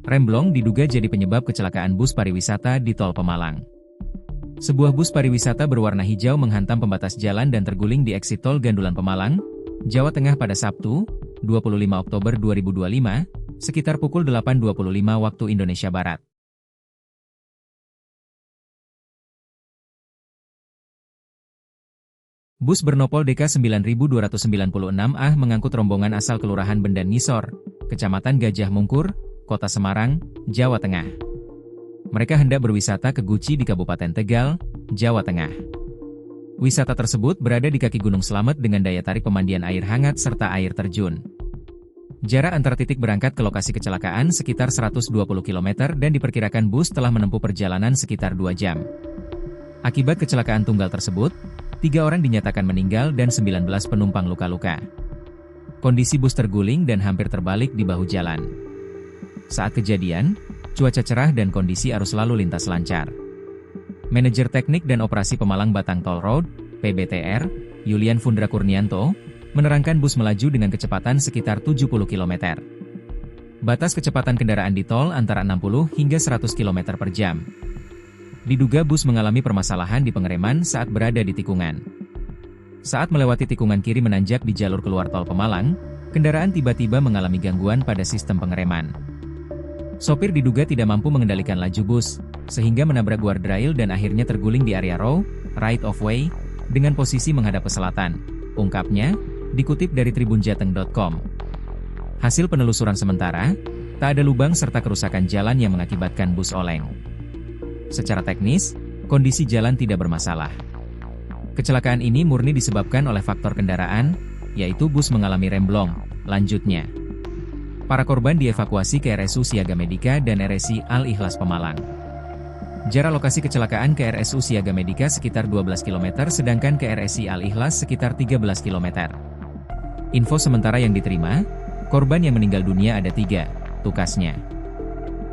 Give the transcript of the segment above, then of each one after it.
Remblong diduga jadi penyebab kecelakaan bus pariwisata di Tol Pemalang. Sebuah bus pariwisata berwarna hijau menghantam pembatas jalan dan terguling di eksit Tol Gandulan Pemalang, Jawa Tengah pada Sabtu, 25 Oktober 2025, sekitar pukul 8.25 waktu Indonesia Barat. Bus bernopol DK9296A mengangkut rombongan asal Kelurahan Bendan Ngisor, Kecamatan Gajah Mungkur, Kota Semarang, Jawa Tengah. Mereka hendak berwisata ke Guci di Kabupaten Tegal, Jawa Tengah. Wisata tersebut berada di kaki Gunung Slamet dengan daya tarik pemandian air hangat serta air terjun. Jarak antar titik berangkat ke lokasi kecelakaan sekitar 120 km dan diperkirakan bus telah menempuh perjalanan sekitar 2 jam. Akibat kecelakaan tunggal tersebut, 3 orang dinyatakan meninggal dan 19 penumpang luka-luka. Kondisi bus terguling dan hampir terbalik di bahu jalan. Saat kejadian, cuaca cerah dan kondisi arus lalu lintas lancar. Manajer Teknik dan Operasi Pemalang Batang Toll Road, PBTR, Yulian Fundra Kurnianto, menerangkan bus melaju dengan kecepatan sekitar 70 km. Batas kecepatan kendaraan di tol antara 60 hingga 100 km per jam. Diduga bus mengalami permasalahan di pengereman saat berada di tikungan. Saat melewati tikungan kiri menanjak di jalur keluar tol Pemalang, kendaraan tiba-tiba mengalami gangguan pada sistem pengereman. Sopir diduga tidak mampu mengendalikan laju bus, sehingga menabrak guardrail dan akhirnya terguling di area row, right of way, dengan posisi menghadap ke selatan, ungkapnya, dikutip dari tribunjateng.com. Hasil penelusuran sementara, tak ada lubang serta kerusakan jalan yang mengakibatkan bus oleng. Secara teknis, kondisi jalan tidak bermasalah. Kecelakaan ini murni disebabkan oleh faktor kendaraan, yaitu bus mengalami remblong, lanjutnya. Para korban dievakuasi ke RSU Siaga Medika dan RSI Al-Ikhlas Pemalang. Jarak lokasi kecelakaan ke RSU Siaga Medika sekitar 12 km sedangkan ke RSI Al-Ikhlas sekitar 13 km. Info sementara yang diterima, korban yang meninggal dunia ada 3, tukasnya.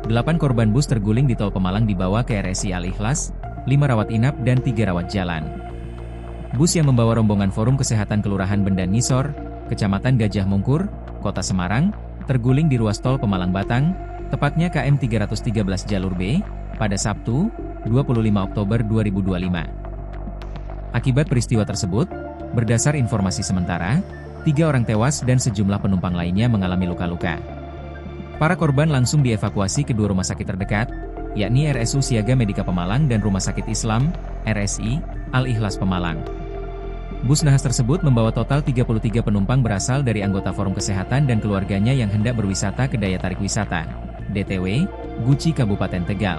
8 korban bus terguling di Tol Pemalang dibawa ke RSI Al-Ikhlas, 5 rawat inap dan 3 rawat jalan. Bus yang membawa rombongan Forum Kesehatan Kelurahan Bendan Ngisor, Kecamatan Gajah Mungkur, Kota Semarang, terguling di ruas Tol Pemalang Batang, tepatnya KM 313 Jalur B, pada Sabtu, 25 Oktober 2025. Akibat peristiwa tersebut, berdasar informasi sementara, 3 orang tewas dan sejumlah penumpang lainnya mengalami luka-luka. Para korban langsung dievakuasi ke 2 rumah sakit terdekat, yakni RSU Siaga Medika Pemalang dan Rumah Sakit Islam, RSI, Al-Ikhlas Pemalang. Bus nahas tersebut membawa total 33 penumpang berasal dari anggota Forum Kesehatan dan keluarganya yang hendak berwisata ke Daya Tarik Wisata, DTW, Guci Kabupaten Tegal.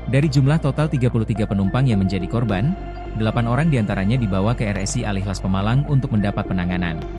Dari jumlah total 33 penumpang yang menjadi korban, 8 orang diantaranya dibawa ke RSI Al-Ikhlas Pemalang untuk mendapat penanganan.